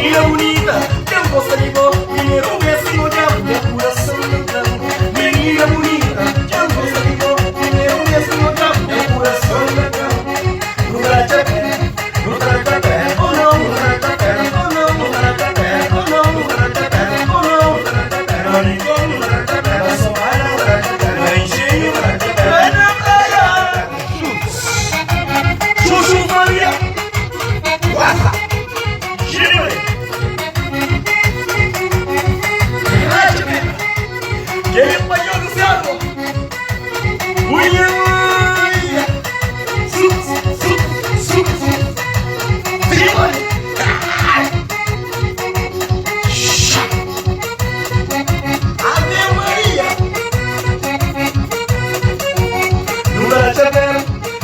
Menina bonita, eu gostaria de primeiro beijo no diabo, meu coração cantando. Menina bonita, eu gostaria de primeiro beijo no diabo, meu coração cantando. No garachapé, no garachapé, oh não, no garachapé, oh não, no garachapé, oh não, no garachapé, oh não, no garachapé, não ninguém no garachapé, vai somar no garachapé, vai encher no garachapé, vai na praia. Chuchu Maria, guarda, gira. Ele apanhou do céu. William. Ave Maria. Não dá chavera,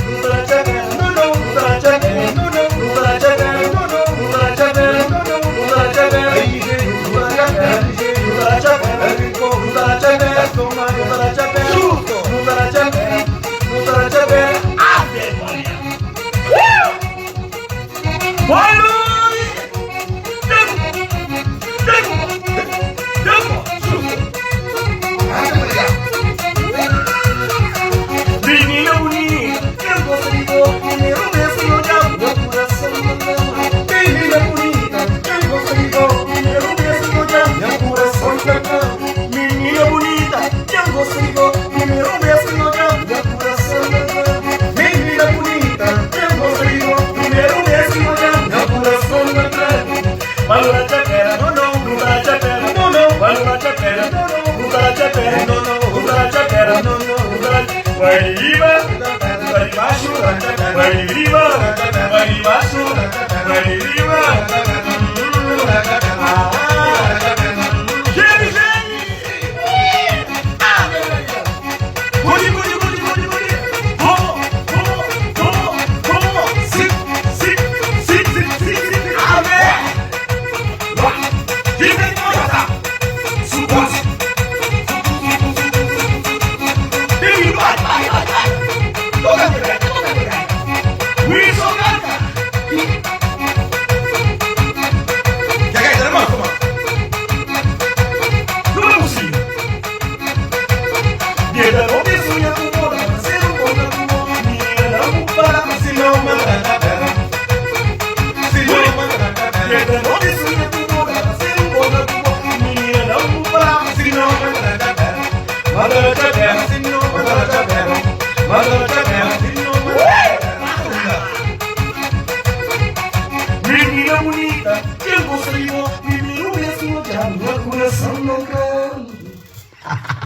não dá chavera, não não, não dá chavera, não não, não dá chavera, não não, não dá chavera, não não, não dá chavera, não dá chavera, não dá chavera, não dá chavera, toma, não dá chavera, não dá chavera, não dá chavera. Ave Maria. Vai, Lui! Menina bonita, eu gostaria de primeiro beijo no diabo, meu coração cantando. Menina bonita, eu gostaria de primeiro beijo no diabo, meu coração cantando. Menina bonita, eu gostaria de primeiro beijo no diabo, meu coração cantando. Menina bonita, eu gostaria de primeiro beijo no diabo, meu coração cantando. Valora chapera, não não, não dá chapera, não não, valora chapera, não não, não dá chapera, não não, não dá chapera, não não, não dá. Vai de riba, vai de baixo, vai de riba, vai de baixo, vai de riba. Gene, gene! Guri, guri, guri, guri, guri! Como, sim, amém! Dizem que vai dar! Suposto! Menina bonita, eu gostaria de viver o mesmo diabo, meu coração não canta.